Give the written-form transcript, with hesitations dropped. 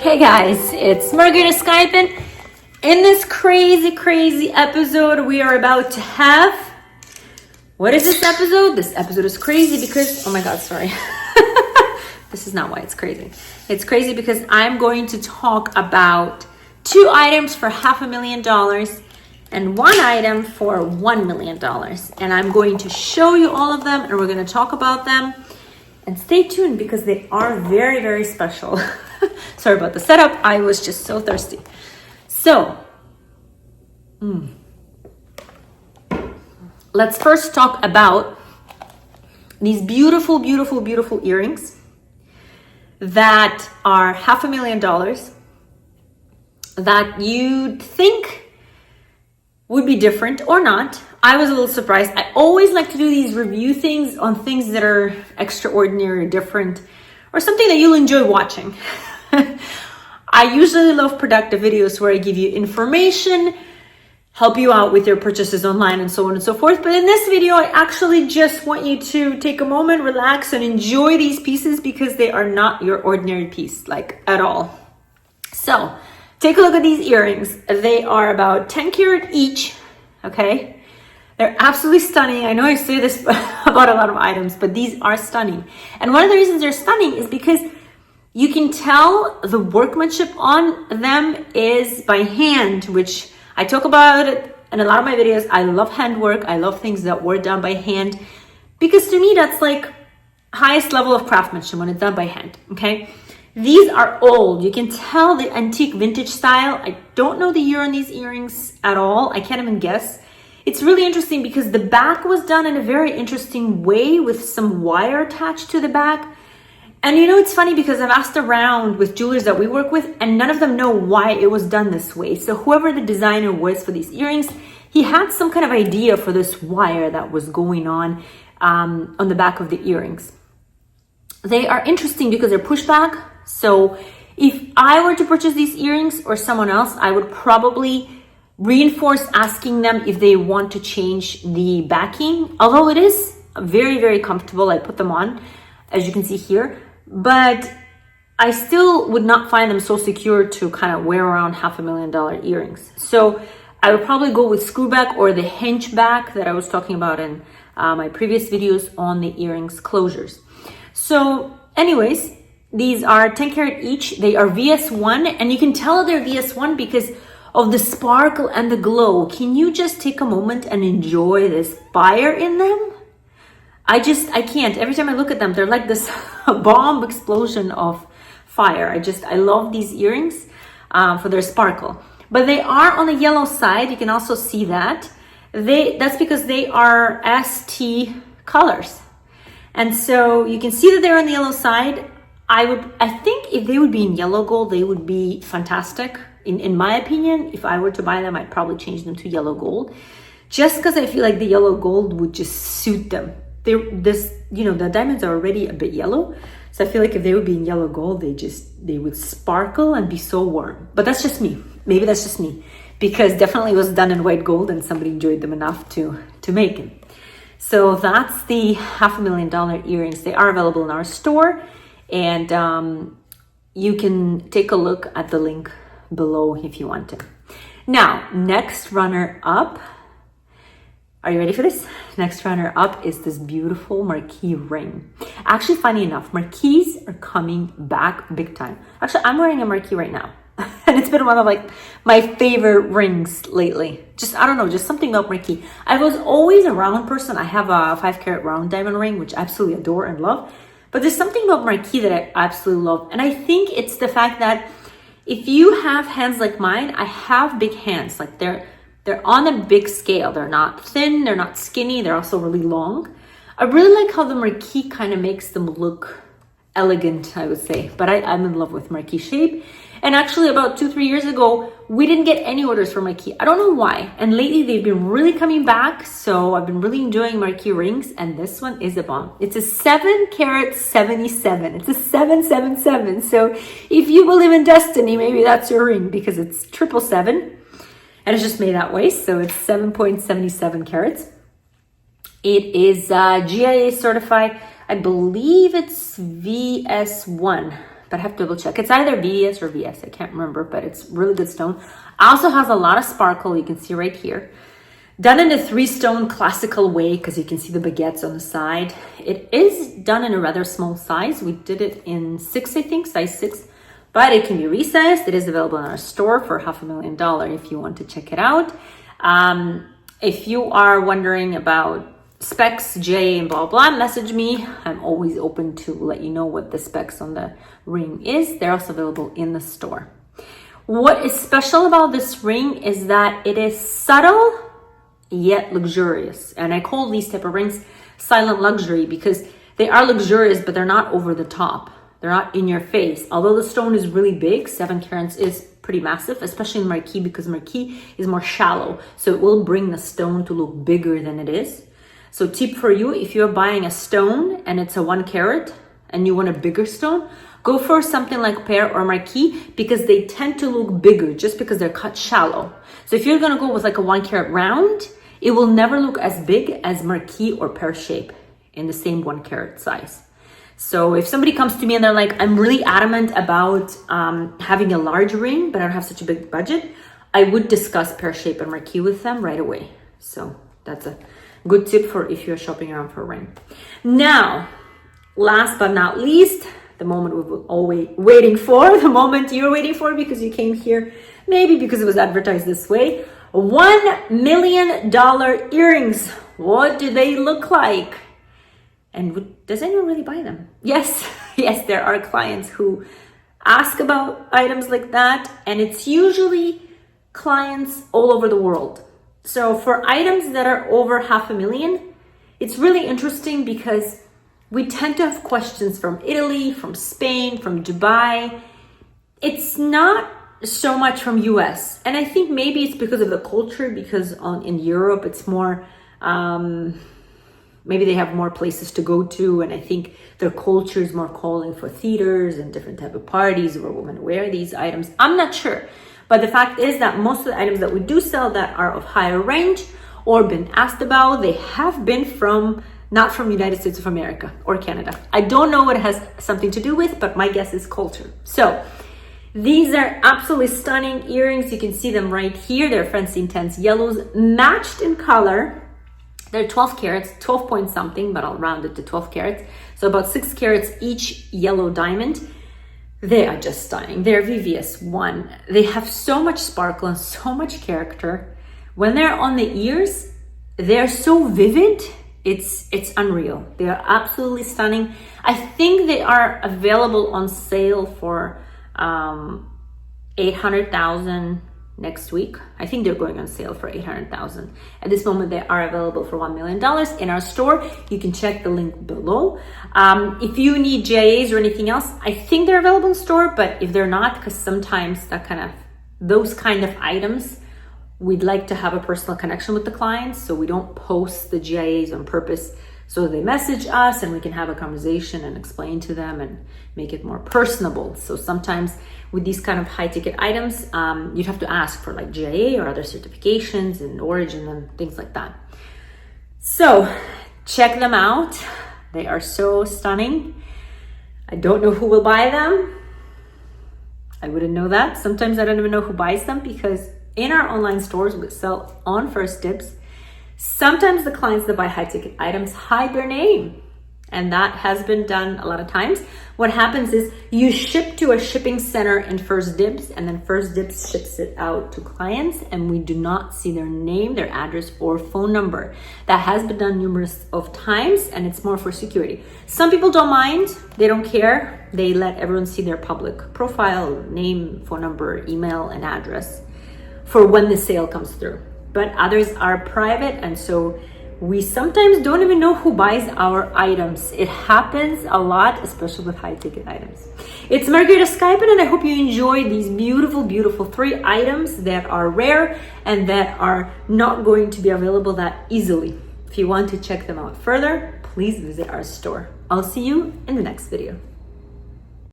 Hey guys, it's Margarita Skyping. In this crazy episode we are about to have, what is this episode? This episode is crazy because, oh my god, sorry. This is not why it's crazy. It's crazy because I'm going to talk about 2 items for $500,000 and 1 item for $1 million. And I'm going to show you all of them and we're going to talk about them. And stay tuned because they are very special. Sorry about the setup. I was just so thirsty. So, let's first talk about these beautiful earrings that are $500,000 that you'd think would be different or not. I was a little surprised. I always like to do these review things on things that are extraordinary or different or something that you'll enjoy watching. I usually love productive videos where I give you information, help you out with your purchases online and so on and so forth. But in this video, I actually just want you to take a moment, relax and enjoy these pieces because they are not your ordinary piece, like at all. So take a look at these earrings. They are about 10 karat each, okay? They're absolutely stunning. I know I say this about a lot of items, but these are stunning. And one of the reasons they're stunning is because you can tell the workmanship on them is by hand, which I talk about it in a lot of my videos. I love handwork. I love things that were done by hand because to me, that's like highest level of craftsmanship when it's done by hand, okay? These are old. You can tell the antique vintage style. I don't know the year on these earrings at all. I can't even guess. It's really interesting because the back was done in a very interesting way with some wire attached to the back. And you know, it's funny because I've asked around with jewelers that we work with and none of them know why it was done this way. So whoever the designer was for these earrings, he had some kind of idea for this wire that was going on the back of the earrings. They are interesting because they're pushback. So if I were to purchase these earrings or someone else, I would probably reinforce asking them if they want to change the backing. Although it is very comfortable, I put them on, as you can see here, but I still would not find them so secure to kind of wear around $500,000 earrings. So I would probably go with screw back or the hinge back that I was talking about in my previous videos on the earrings closures. So anyways, these are 10 karat each. They are VS1 and you can tell they're VS1 because of the sparkle and the glow. Can you just take a moment and enjoy this fire in them? I can't. Every time I look at them, they're like this bomb explosion of fire. I love these earrings for their sparkle. But they are on the yellow side. You can also see that. That's because they are ST colors. And so you can see that they're on the yellow side. I think if they would be in yellow gold, they would be fantastic. In my opinion, if I were to buy them, I'd probably change them to yellow gold. Just because I feel like the yellow gold would just suit them. The diamonds are already a bit yellow. So I feel like if they would be in yellow gold, they would sparkle and be so warm. But that's just me. Maybe that's just me. Because definitely it was done in white gold and somebody enjoyed them enough to make them. So that's the $500,000 earrings. They are available in our store. And you can take a look at the link below if you want to. Now, next runner up. Are you ready for this? Next runner up is this beautiful marquise ring. Actually, funny enough, marquise are coming back big time. Actually, I'm wearing a marquise right now. And it's been one of like my favorite rings lately. I don't know, just something about marquise. I was always a round person. I have a 5 karat round diamond ring, which I absolutely adore and love. But there's something about marquise that I absolutely love. And I think it's the fact that if you have hands like mine, I have big hands. Like they're on a big scale. They're not thin, they're not skinny, they're also really long. I really like how the marquise kind of makes them look elegant, I would say. But I'm in love with marquise shape. And actually about 2-3 years ago, we didn't get any orders for marquise. I don't know why. And lately they've been really coming back. So I've been really enjoying marquise rings. And this one is a bomb. It's a 7 karat 77. It's a 777. So if you believe in destiny, maybe that's your ring because it's 777. And it's just made that way. So it's 7.77 carats. It is GIA certified. I believe it's VS1 but I have to double check. It's either VS or VS, I can't remember, but it's really good stone. Also has a lot of sparkle, you can see right here. Done in a 3-stone classical way, because you can see the baguettes on the side. It is done in a rather small size. We did it in 6, I think, size 6, but it can be resized. It is available in our store for $500,000 if you want to check it out. If you are wondering about specs, J and blah, blah, message me. I'm always open to let you know what the specs on the ring is. They're also available in the store. What is special about this ring is that it is subtle yet luxurious. And I call these type of rings silent luxury because they are luxurious, but they're not over the top. They're not in your face. Although the stone is really big, 7 carats is pretty massive, especially in marquise, because marquise is more shallow. So it will bring the stone to look bigger than it is. So tip for you, if you're buying a stone and it's a 1 carat and you want a bigger stone, go for something like pear or marquise because they tend to look bigger just because they're cut shallow. So if you're gonna go with like a 1 carat round, it will never look as big as marquise or pear shape in the same 1 carat size. So if somebody comes to me and they're like, I'm really adamant about having a large ring, but I don't have such a big budget, I would discuss pear shape and marquise with them right away. So that's a good tip for if you're shopping around for a ring. Now, last but not least, the moment we've been always waiting for, the moment you're waiting for because you came here, maybe because it was advertised this way. $1 million earrings. What do they look like? And does anyone really buy them? Yes, yes, there are clients who ask about items like that, and it's usually clients all over the world. So for items that are over $500,000, it's really interesting because we tend to have questions from Italy, from Spain, from Dubai. It's not so much from US. And I think maybe it's because of the culture, because in Europe, it's more, maybe they have more places to go to. And I think their culture is more calling for theaters and different type of parties where women wear these items. I'm not sure. But the fact is that most of the items that we do sell that are of higher range or been asked about, they have been not from United States of America or Canada. I don't know what it has something to do with, but my guess is culture. So these are absolutely stunning earrings. You can see them right here. They're fancy intense yellows matched in color. They're 12 carats, 12 point something, but I'll round it to 12 carats. So about 6 carats each yellow diamond. They are just stunning. They're VVS1. They have so much sparkle and so much character. When they're on the ears, they're so vivid. It's unreal. They are absolutely stunning. I think they are available on sale for $800,000 next week. I think they're going on sale for $800,000. At this moment, they are available for $1 million in our store. You can check the link below. If you need JAs or anything else, I think they're available in store, but if they're not, because sometimes those kind of items, we'd like to have a personal connection with the clients, so we don't post the GIAs on purpose. So they message us and we can have a conversation and explain to them and make it more personable. So sometimes with these kind of high ticket items, you'd have to ask for like GIA or other certifications and origin and things like that. So check them out. They are so stunning. I don't know who will buy them. I wouldn't know that. Sometimes I don't even know who buys them because in our online stores, we sell on First Dibs. Sometimes the clients that buy high ticket items hide their name, and that has been done a lot of times. What happens is you ship to a shipping center in First Dibs, and then First Dibs ships it out to clients, and we do not see their name, their address, or phone number. That has been done numerous of times, and it's more for security. Some people don't mind, they don't care. They let everyone see their public profile, name, phone number, email, and address for when the sale comes through. But others are private, and so we sometimes don't even know who buys our items. It happens a lot, especially with high ticket items. It's Margarita Skypen, and I hope you enjoyed these beautiful, beautiful 3 items that are rare and that are not going to be available that easily. If you want to check them out further, please visit our store. I'll see you in the next video.